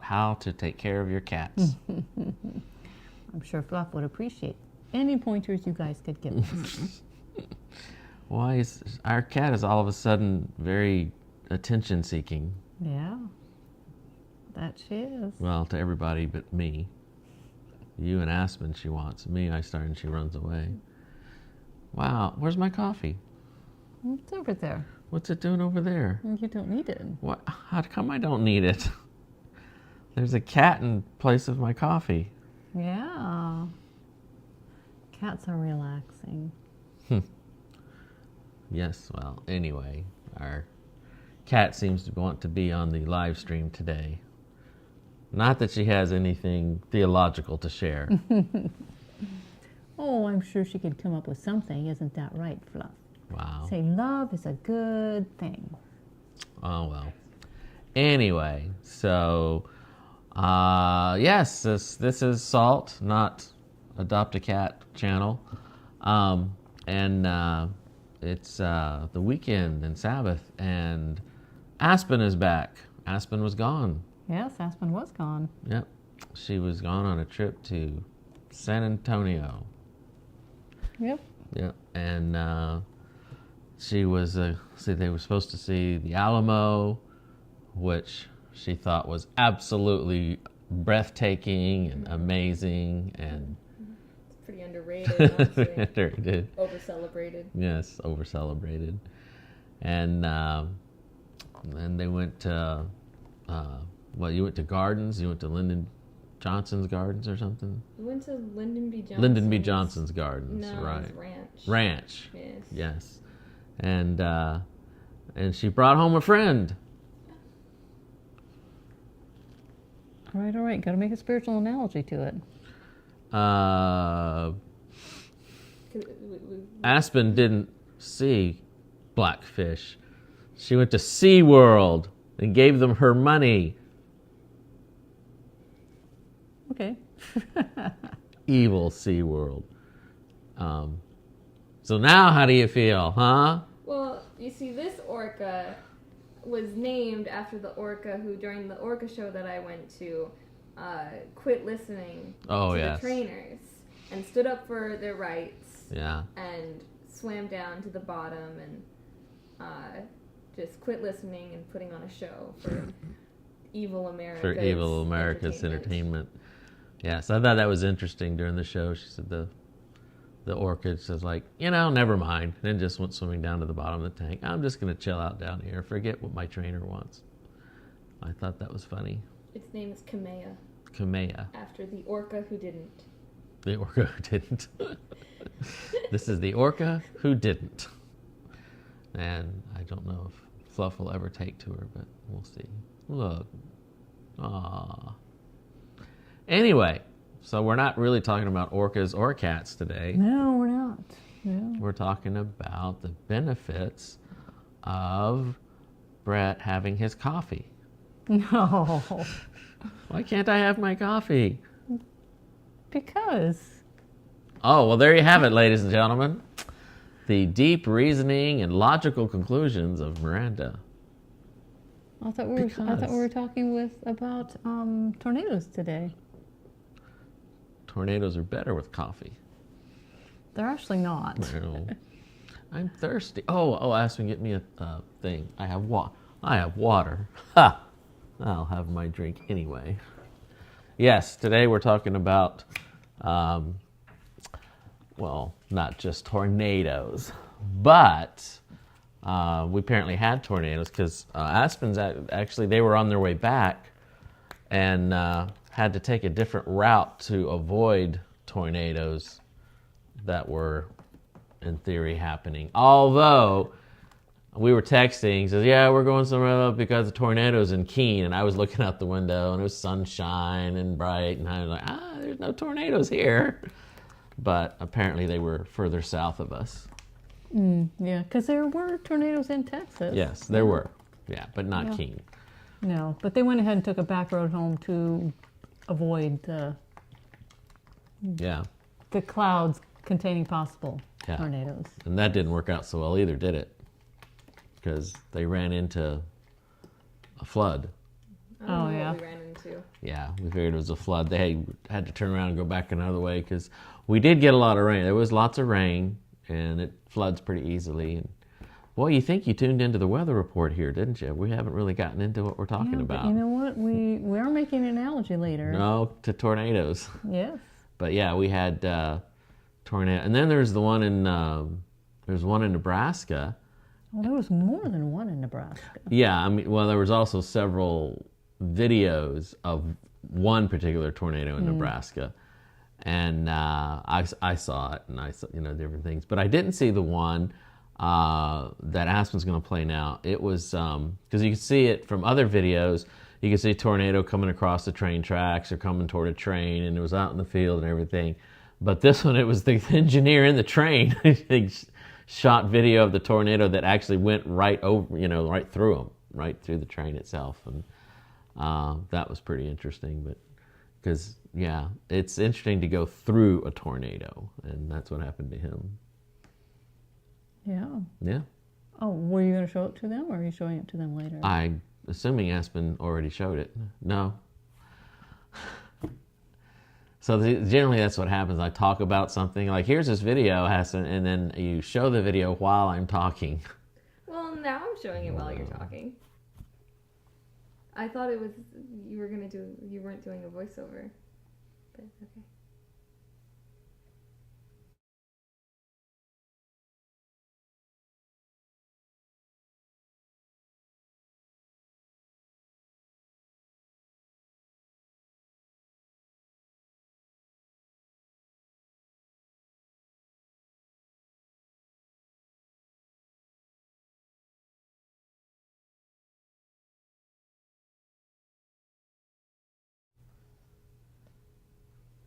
how to take care of your cats. I'm sure Fluff would appreciate any pointers you guys could give us. Why is our cat is all of a sudden very attention seeking? Yeah, that she is. Well, to everybody but me. You and Aspen she wants. Me, I start and she runs away. Wow, where's my coffee? It's over there. What's it doing over there? You don't need it. What? How come I don't need it? There's a cat in place of my coffee. Yeah. Cats are relaxing. Yes, well, anyway, our cat seems to want to be on the live stream today. Not that she has anything theological to share. Oh, I'm sure she could come up with something. Isn't that right, Fluff? Wow. Say love is a good thing. Oh, well. Anyway, so, yes, this is Salt, not Adopt a Cat channel. It's the weekend and Sabbath, and Aspen is back. Aspen was gone. Yes, Aspen was gone. Yep. She was gone on a trip to San Antonio. Yep. Yep. And she was, they were supposed to see the Alamo, which she thought was absolutely breathtaking and amazing and it's pretty underrated, honestly. underrated. Over-celebrated. Yes, over-celebrated. And then they went to, you went to Gardens? You went to Lyndon Johnson's Gardens or something? We went to Lyndon B. Johnson's. Lyndon B. Johnson's Gardens, No, right. it was Ranch. Ranch. Yes. Yes. And she brought home a friend. All right. Got to make a spiritual analogy to it. Aspen didn't see Blackfish. She went to SeaWorld and gave them her money. Okay. Evil SeaWorld. So now how do you feel, huh? Well, you see, this orca was named after the orca who, during the orca show that I went to, quit listening to the trainers and stood up for their rights. Yeah. And swam down to the bottom and just quit listening and putting on a show for evil America. For evil America's entertainment. Yes, I thought that was interesting during the show. She said the orchid says, like, never mind. And then just went swimming down to the bottom of the tank. I'm just going to chill out down here. Forget what my trainer wants. I thought that was funny. Its name is Kamea. Kamea. After the orca who didn't. The orca who didn't. This is the orca who didn't. And I don't know if Fluff will ever take to her, but we'll see. Look. Aww. Anyway, so we're not really talking about orcas or cats today. No, we're not. No. We're talking about the benefits of Brett having his coffee. No. Why can't I have my coffee? Because. Oh, well, there you have it, ladies and gentlemen. The deep reasoning and logical conclusions of Miranda. I thought we were talking about tornadoes today. Tornadoes are better with coffee. They're actually not. No. I'm thirsty. Oh, Aspen, get me a thing. I have water. Ha! I'll have my drink anyway. Yes, today we're talking about, not just tornadoes, but we apparently had tornadoes because Aspen's actually, they were on their way back and had to take a different route to avoid tornadoes that were, in theory, happening. Although, we were texting, he says, yeah, we're going somewhere else because of tornadoes in Keene. And I was looking out the window, and it was sunshine and bright, and I was like, there's no tornadoes here. But apparently they were further south of us. Yeah, because there were tornadoes in Texas. Yes, there were. Yeah, but not Keene. No, but they went ahead and took a back road home to avoid the clouds containing possible tornadoes. And that didn't work out so well either, did it? Because they ran into a flood. I don't know what we ran into. too. Yeah, we figured it was a flood. They had to turn around and go back another way because we did get a lot of rain. There was lots of rain, and it floods pretty easily. And boy, you think you tuned into the weather report here, didn't you? We haven't really gotten into what we're talking about. But you know what? We are making an analogy later. No, to tornadoes. Yes. But yeah, we had tornado, and then there's one in Nebraska. Well, there was more than one in Nebraska. Yeah, I mean, well, there was also several videos of one particular tornado in Nebraska, and I saw it, and I saw different things, but I didn't see the one that Aspen's going to play now. It was because you can see it from other videos. You can see a tornado coming across the train tracks or coming toward a train, and it was out in the field and everything. But this one, it was the engineer in the train. He shot video of the tornado that actually went right over, right through him, right through the train itself, and that was pretty interesting. But because it's interesting to go through a tornado, and that's what happened to him. Yeah. Yeah. Oh, were you going to show it to them, or are you showing it to them later? I'm assuming Aspen already showed it. No. So generally that's what happens. I talk about something, like, here's this video, Aspen, and then you show the video while I'm talking. Well, now I'm showing it while you're talking. I thought it was, you weren't doing a voiceover. But okay.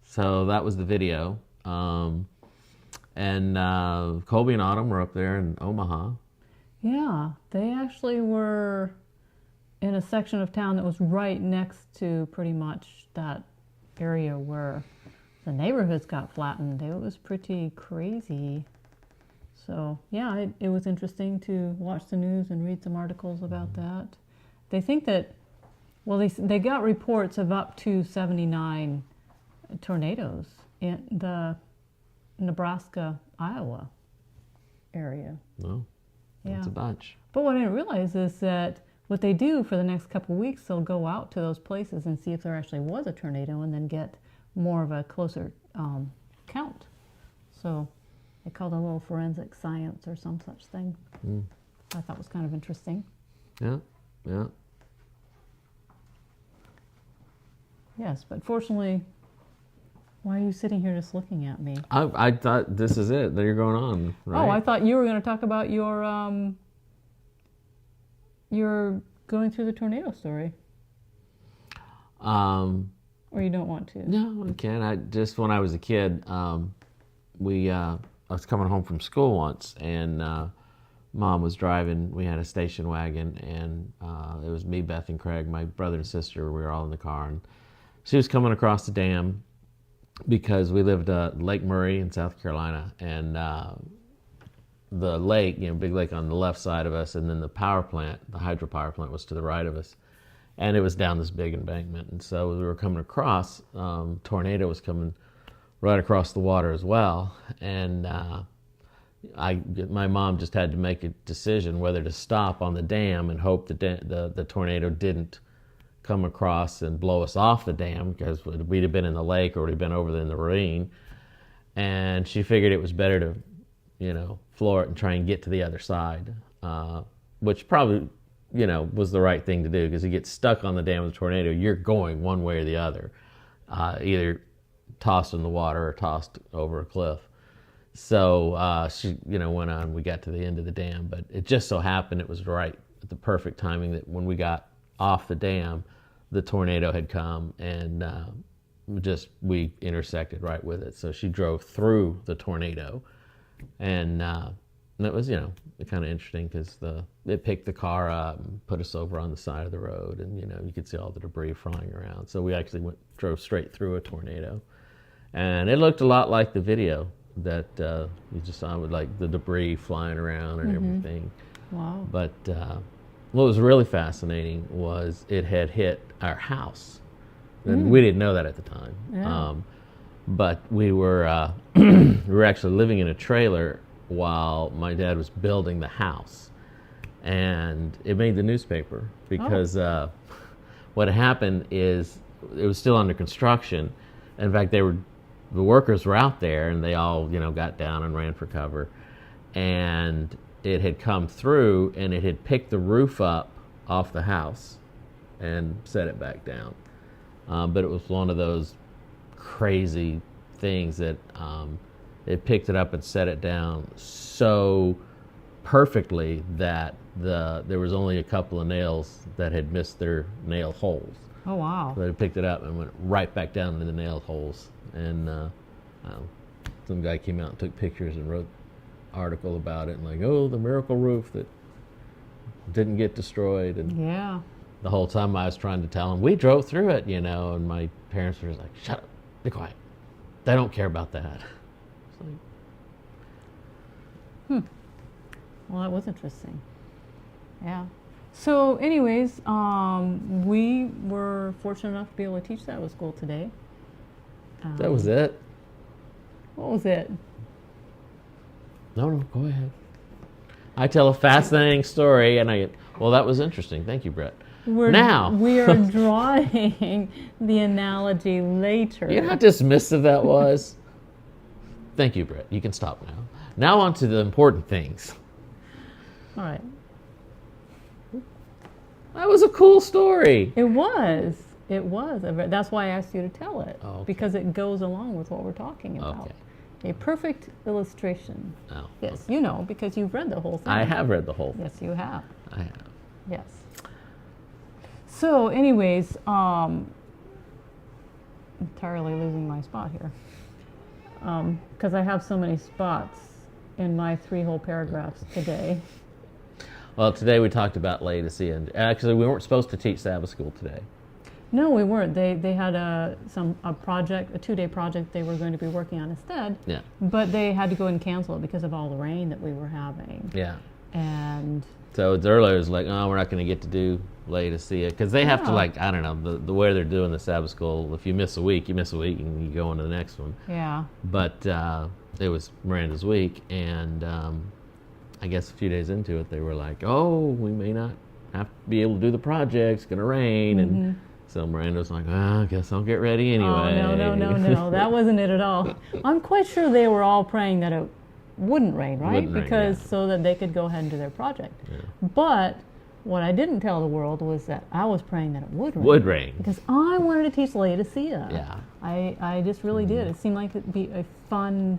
So that was the video. And Colby and Autumn were up there in Omaha. Yeah, they actually were in a section of town that was right next to pretty much that area where the neighborhoods got flattened. It was pretty crazy. So yeah, it was interesting to watch the news and read some articles about that. They think that, well, they got reports of up to 79 tornadoes in the Nebraska, Iowa area. Oh, that's a bunch. But what I didn't realize is that what they do for the next couple of weeks, they'll go out to those places and see if there actually was a tornado and then get more of a closer count. So they call it a little forensic science or some such thing. I thought was kind of interesting. Yeah, yeah. Yes, but fortunately, why are you sitting here just looking at me? I thought this is it that you're going on, right? Oh, I thought you were going to talk about your going through the tornado story. Or you don't want to? No, I can't. Just when I was a kid, I was coming home from school once, and Mom was driving. We had a station wagon, and it was me, Beth, and Craig, my brother and sister. We were all in the car, and she was coming across the dam because we lived Lake Murray in South Carolina, and the lake, big lake on the left side of us, and then the power plant, the hydropower plant, was to the right of us, and it was down this big embankment. And so as we were coming across, tornado was coming right across the water as well, and my mom just had to make a decision whether to stop on the dam and hope the tornado didn't come across and blow us off the dam, because we'd have been in the lake or we'd have been over in the ravine. And she figured it was better to, floor it and try and get to the other side, which probably, was the right thing to do, because you get stuck on the dam with a tornado, you're going one way or the other, either tossed in the water or tossed over a cliff. So she, went on. We got to the end of the dam, but it just so happened it was right at the perfect timing that when we got off the dam, the tornado had come, and we intersected right with it. So she drove through the tornado, and it was, kind of interesting because it picked the car up and put us over on the side of the road, and you could see all the debris flying around. So we actually drove straight through a tornado, and it looked a lot like the video that you just saw, with like the debris flying around and everything. Wow. But what was really fascinating was it had hit our house. And we didn't know that at the time. Yeah. But we were we were actually living in a trailer while my dad was building the house, and it made the newspaper because what happened is it was still under construction. In fact, the workers were out there, and they all got down and ran for cover, and it had come through, and it had picked the roof up off the house and set it back down. But it was one of those crazy things that it picked it up and set it down so perfectly that there was only a couple of nails that had missed their nail holes. Oh, wow. So they picked it up and went right back down into the nail holes. And some guy came out and took pictures and wrote an article about it, and like, oh, the miracle roof that didn't get destroyed. And yeah. The whole time I was trying to tell them, we drove through it, and my parents were like, shut up, be quiet. They don't care about that. It's like, Well, that was interesting. Yeah. So anyways, we were fortunate enough to be able to teach Sabbath school today. That was it? What was it? No, go ahead. I tell a fascinating story, and well, that was interesting. Thank you, Brett. We are drawing the analogy later. You know how dismissive that was? Thank you, Brett. You can stop now. Now on to the important things. All right. That was a cool story. It was. That's why I asked you to tell it. Oh, okay. Because it goes along with what we're talking about. Okay. A perfect illustration. Oh, yes, okay. you know, because you've read the whole thing. I have read the whole thing. Yes, you have. I have. Yes. So anyways, I'm entirely losing my spot here. Because I have so many spots in my 3 whole paragraphs today. Well, today we talked about Laodicea, and actually we weren't supposed to teach Sabbath school today. No, we weren't. They had a project, a 2-day project they were going to be working on instead. Yeah. But they had to go and cancel it because of all the rain that we were having. Yeah. And so it's earlier. It was like, oh, we're not going to get to do Laodicea because they have to, like, I don't know, the way they're doing the Sabbath school. If you miss a week, and you go on to the next one. Yeah. But it was Miranda's week, and I guess a few days into it, they were like, oh, we may not have to be able to do the project. It's going to rain, and so Miranda was like, well, I guess I'll get ready anyway. Oh, no. That wasn't it at all. I'm quite sure they were all praying that it wouldn't rain, right? So that they could go ahead and do their project. Yeah. But what I didn't tell the world was that I was praying that it would rain. Would rain. Because I wanted to teach Laodicea. Yeah. I just really did. It seemed like it'd be a fun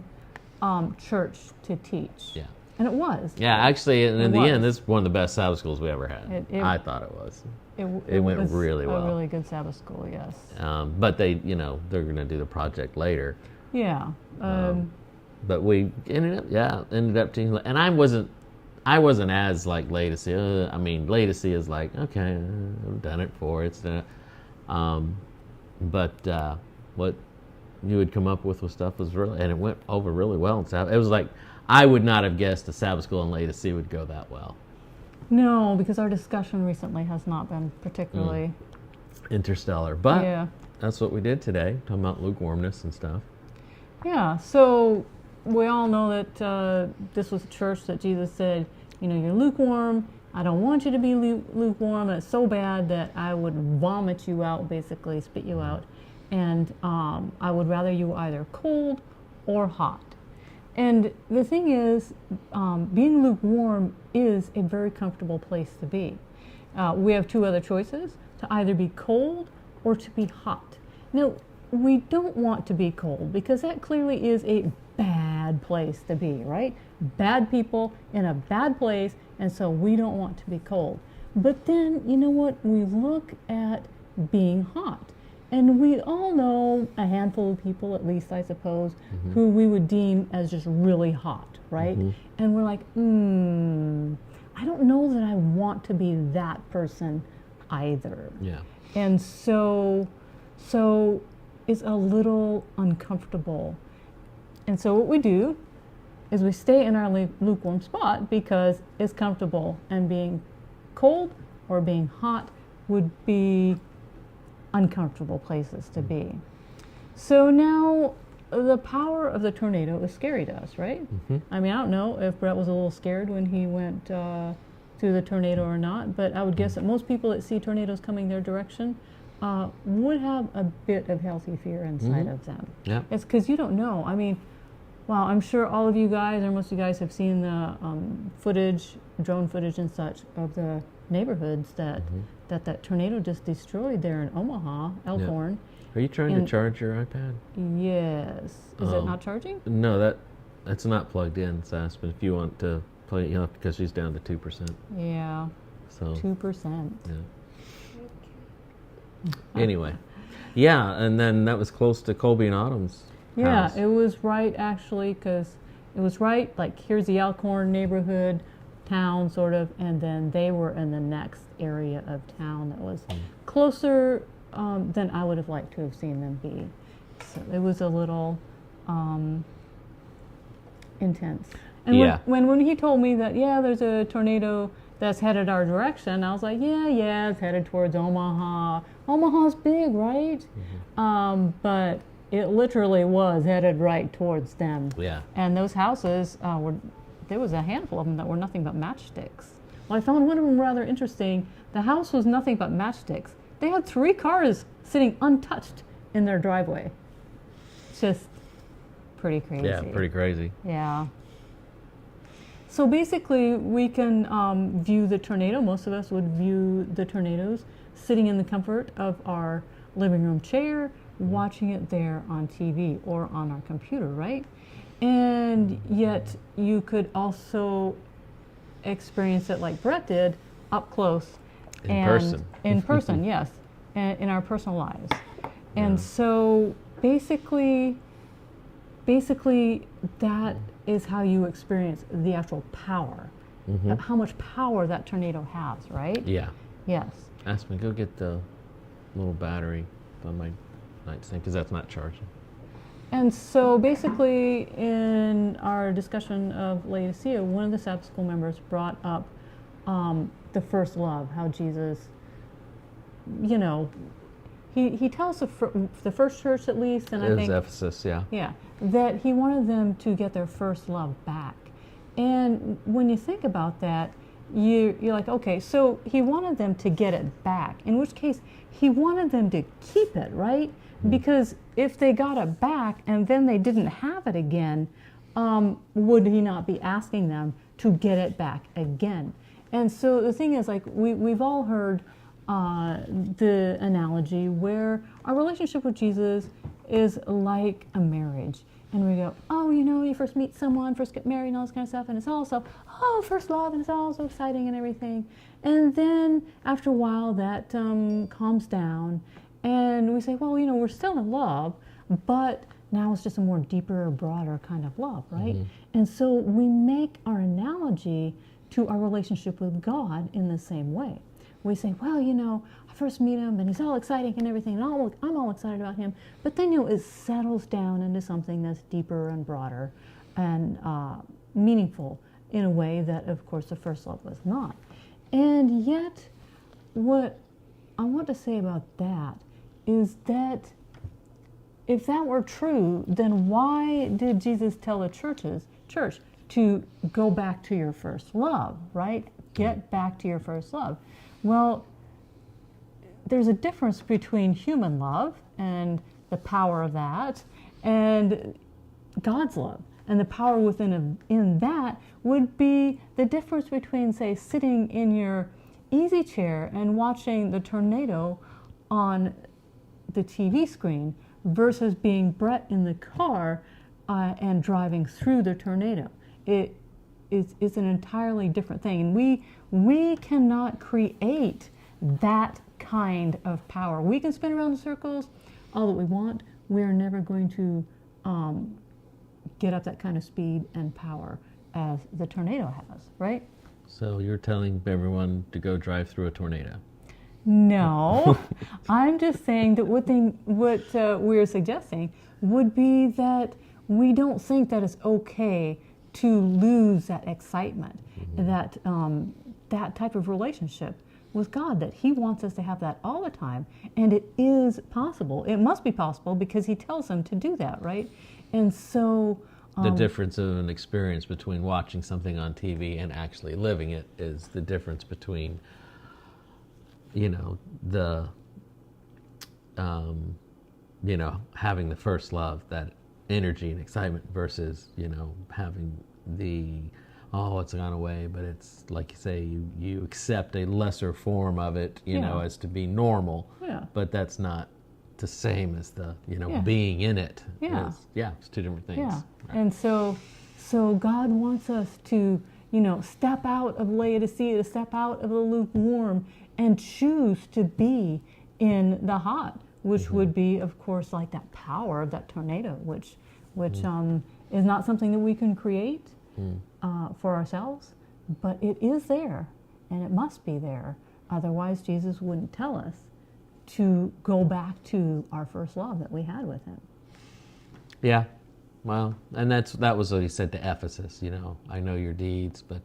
church to teach. Yeah. And it was. Yeah, actually, and in the end, this is one of the best Sabbath schools we ever had. I thought it was. It went really well. A really good Sabbath school, yes. But they're going to do the project later. Yeah. But we ended up teaching, and I wasn't as like Laodicea. I mean, Laodicea is like, okay, I've done it before. It's done. But what you had come up with stuff was really, and it went over really well. It was like, I would not have guessed a Sabbath school in Laodicea would go that well. No, because our discussion recently has not been particularly interstellar. But that's what we did today, talking about lukewarmness and stuff. Yeah, so we all know that this was a church that Jesus said, you're lukewarm. I don't want you to be lukewarm. And it's so bad that I would vomit you out, basically, spit you out. And I would rather you either cold or hot. And the thing is, being lukewarm is a very comfortable place to be. We have 2 other choices, to either be cold or to be hot. Now, we don't want to be cold because that clearly is a bad place to be, right? Bad people in a bad place, and so we don't want to be cold. But then, you know what? We look at being hot. And we all know a handful of people, at least I suppose, who we would deem as just really hot, right? And we're like, I don't know that I want to be that person either. Yeah. And so it's a little uncomfortable. And so what we do is we stay in our lukewarm spot because it's comfortable, and being cold or being hot would be uncomfortable places to be. So now the power of the tornado is scary to us, right? Mm-hmm. I mean, I don't know if Brett was a little scared when he went through the tornado or not, but I would guess that most people that see tornadoes coming their direction would have a bit of healthy fear inside of them. Yeah. It's because you don't know. I mean, wow, I'm sure all of you guys, or most of you guys, have seen the footage, drone footage and such, of the neighborhoods that that tornado just destroyed there in Omaha, Elkhorn. Are you trying to charge your iPad? Yes. Is it not charging? No, that's not plugged in, Sass, but if you want to plug it, because she's down to 2%. Yeah. So 2%. Yeah. Anyway, yeah, and then that was close to Colby and Autumn's house. It was right, actually, because it was right, like, here's the Elkhorn neighborhood, town, sort of, and then they were in the next area of town that was closer than I would have liked to have seen them be. So it was a little intense. And when he told me that, there's a tornado that's headed our direction, I was like, it's headed towards Omaha. Omaha's big, right? But it literally was headed right towards them. Yeah. And those houses, there was a handful of them that were nothing but matchsticks. Well, I found one of them rather interesting. The house was nothing but matchsticks. They had 3 cars sitting untouched in their driveway. Just pretty crazy. Yeah, pretty crazy. Yeah. So basically, we can view the tornado. Most of us would view the tornadoes sitting in the comfort of our living room chair, watching it there on TV or on our computer, right? And yet, you could also experience it like Brett did, up close. In person. In person, yes. And in our personal lives. And so, basically, that is how you experience the actual power, how much power that tornado has, right? Yeah. Yes. Aspen, go get the little battery on my nightstand, because that's not charging. And so basically, in our discussion of Laodicea, one of the Sabbath School members brought up the first love, how Jesus, he tells the first church at least, and I think Ephesus, that he wanted them to get their first love back. And when you think about that, you're like, okay, so he wanted them to get it back, in which case he wanted them to keep it, right? Because if they got it back and then they didn't have it again, would he not be asking them to get it back again? And so the thing is, like, we've all heard the analogy where our relationship with Jesus is like a marriage. And we go, you first meet someone, first get married and all this kind of stuff, and it's all so, first love, and it's all so exciting and everything. And then after a while that calms down, and we say, we're still in love, but now it's just a more deeper, broader kind of love, right? And so we make our analogy to our relationship with God in the same way. We say, I first meet him and he's all exciting and everything, and I'm all excited about him, but then, it settles down into something that's deeper and broader and meaningful in a way that, of course, the first love was not. And yet, what I want to say about that is that if that were true, then why did Jesus tell the church to go back to your first love, right? Get back to your first love. Well, there's a difference between human love and the power of that and God's love. And the power in that would be the difference between, say, sitting in your easy chair and watching the tornado on the TV screen versus being Brett in the car and driving through the tornado. It's an entirely different thing. And we cannot create that kind of power. We can spin around in circles all that we want. We are never going to get up that kind of speed and power as the tornado has, right? So you're telling everyone to go drive through a tornado? No, I'm just saying that what we're suggesting would be that we don't think that it's okay to lose that excitement, that type of relationship with God, that he wants us to have that all the time. And it is possible. It must be possible because he tells them to do that, right? And so... the difference of an experience between watching something on TV and actually living it is the difference between, the, having the first love, that energy and excitement versus, having the, it's gone away, but it's like you say, you accept a lesser form of it, as to be normal. Yeah. But that's not the same as the, being in it. Yeah. It's two different things. Yeah. Right. And so God wants us to, step out of Laodicea, to step out of the lukewarm and choose to be in the hot, which would be, of course, like that power of that tornado, which is not something that we can create for ourselves, but it is there, and it must be there. Otherwise, Jesus wouldn't tell us to go back to our first love that we had with him. Yeah, well, and that was what he said to Ephesus. I know your deeds, but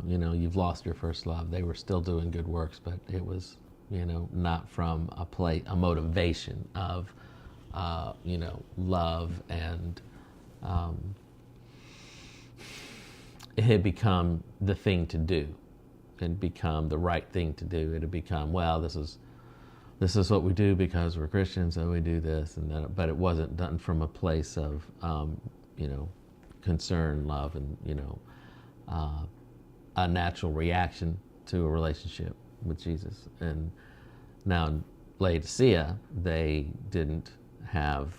you've lost your first love. They were still doing good works, but it was not from a motivation of love, and it had become the thing to do. It had become the right thing to do. It had become, this is what we do because we're Christians, so we do this and that. But it wasn't done from a place of, concern, love, and, a natural reaction to a relationship with Jesus. And now in Laodicea, they didn't have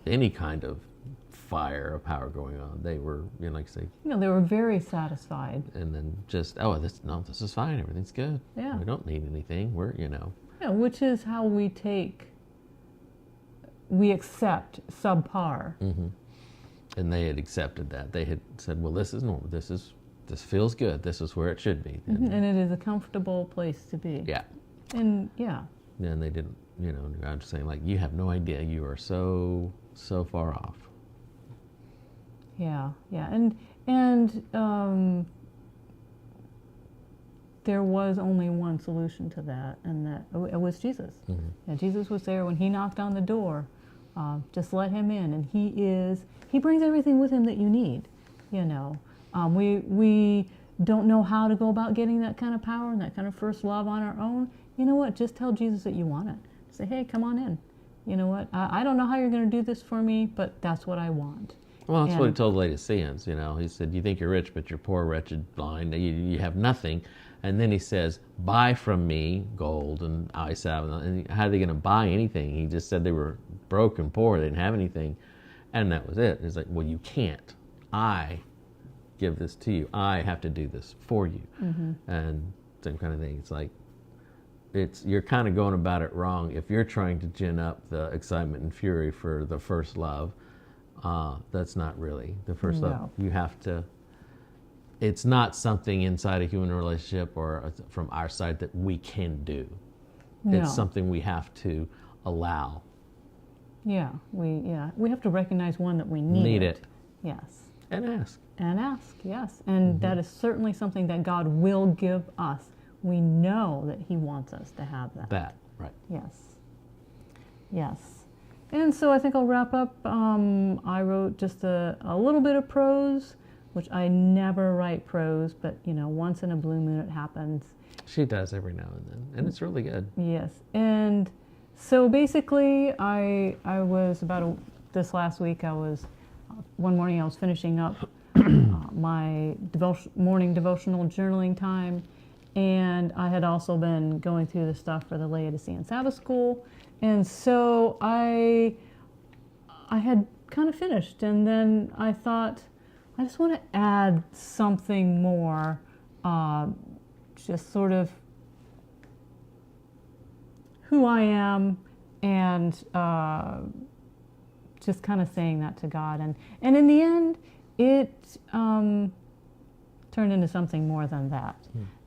any kind of fire or power going on. They were, like I say, they were very satisfied. And then just, this is fine. Everything's good. Yeah. We don't need anything. We're, Yeah, which is how we accept subpar. Mm-hmm. And they had accepted that. They had said, well, this is normal. This feels good. This is where it should be. And it is a comfortable place to be. Yeah. And yeah. And they didn't, I'm just saying, like, you have no idea. You are so far off. Yeah, yeah. And there was only one solution to that, and that it was Jesus. Mm-hmm. Yeah, Jesus was there when he knocked on the door. Just let him in, and he brings everything with him that you need. We don't know how to go about getting that kind of power and that kind of first love on our own. You know what? Just tell Jesus that you want it. Say, hey, come on in. You know what? I don't know how you're going to do this for me, but that's what I want. Well, that's what he told the Laodiceans. He said, you think you're rich, but you're poor, wretched, blind. You have nothing. And then he says, buy from me gold and eye salve. And how are they going to buy anything? He just said they were broke and poor. They didn't have anything. And that was it. It's like, well, you can't. I give this to you. I have to do this for you. Mm-hmm. And same kind of thing. It's like, you're kind of going about it wrong if you're trying to gin up the excitement and fury for the first love. That's not really the first love. You have to, it's not something inside a human relationship or from our side that we can do. No. It's something we have to allow. Yeah, we have to recognize one that we need it. Yes. And ask. Yes. And that is certainly something that God will give us. We know that he wants us to have that. Right. Yes. And so I think I'll wrap up. I wrote just a little bit of prose, which I never write prose, but once in a blue moon it happens. She does every now and then, and it's really good. Yes. And so basically I was this last week, one morning I was finishing up my morning devotional journaling time, and I had also been going through the stuff for the Laodicean Sabbath School. And so I had kind of finished, and then I thought, I just want to add something more, just sort of who I am, and just kind of saying that to God. And in the end, it turned into something more than that.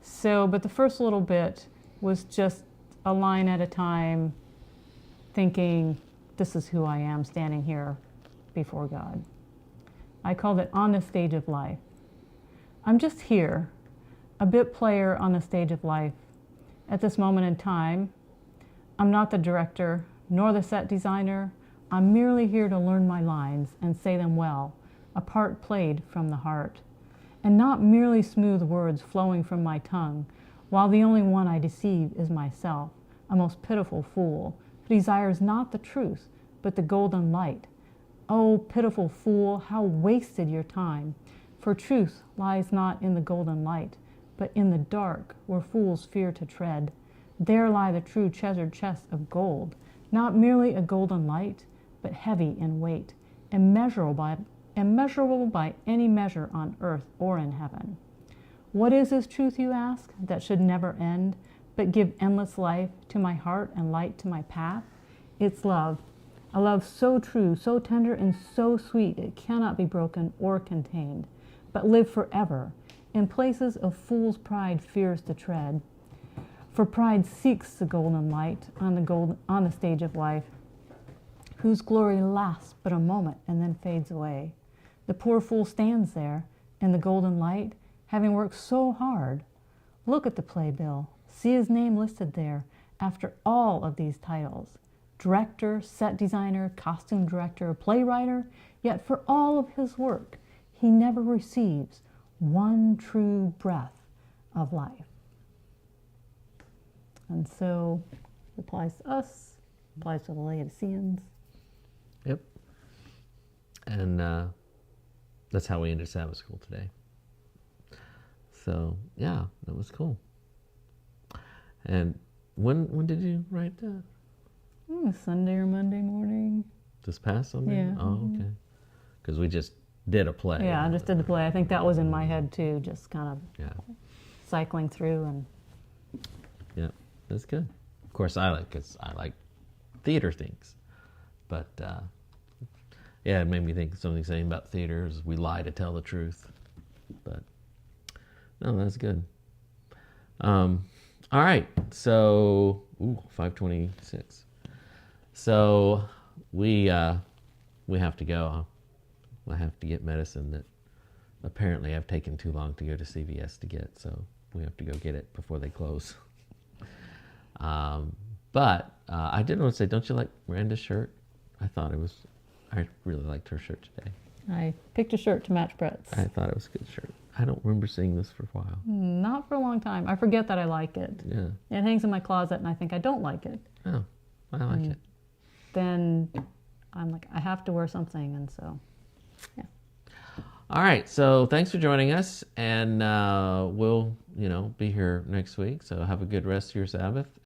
So, but the first little bit was just a line at a time, thinking, this is who I am standing here before God. I called it On the Stage of Life. I'm just here, a bit player on the stage of life. At this moment in time, I'm not the director nor the set designer. I'm merely here to learn my lines and say them well, a part played from the heart, and not merely smooth words flowing from my tongue, while the only one I deceive is myself, a most pitiful fool, who desires not the truth, but the golden light. Oh, pitiful fool, how wasted your time! For truth lies not in the golden light, but in the dark, where fools fear to tread. There lie the true treasured chests of gold, not merely a golden light, but heavy in weight, immeasurable by any measure on earth or in heaven. What is this truth, you ask, that should never end, but give endless life to my heart and light to my path? It's love, a love so true, so tender, and so sweet it cannot be broken or contained, but live forever in places of fool's pride fears to tread. For pride seeks the golden light on the stage of life, whose glory lasts but a moment and then fades away. The poor fool stands there in the golden light, having worked so hard. Look at the playbill. See his name listed there after all of these titles. Director, set designer, costume director, playwright, yet for all of his work, he never receives one true breath of life. And so it applies to us, applies to the Laodiceans. Yep. And that's how we ended Sabbath school today. So, yeah, that was cool. And when did you write that? Sunday or Monday morning. This past Sunday? Yeah. Oh, okay. Because we just did a play. Yeah, I just did the play. I think that was in my head too, just kind of cycling through. And yeah, that's good. Of course, I like theater things. But, yeah, it made me think of something saying about theater is we lie to tell the truth. But, no, that's good. All right, so, 5:26. So we have to go. I have to get medicine that apparently I've taken too long to go to CVS to get, so we have to go get it before they close. But I did want to say, don't you like Miranda's shirt? I really liked her shirt today. I picked a shirt to match Brett's. I thought it was a good shirt. I don't remember seeing this for a while. Not for a long time. I forget that I like it. Yeah. It hangs in my closet and I think I don't like it. Oh, I like it. Then I'm like, I have to wear something, and so, yeah. All right, so thanks for joining us, and we'll, be here next week. So have a good rest of your Sabbath,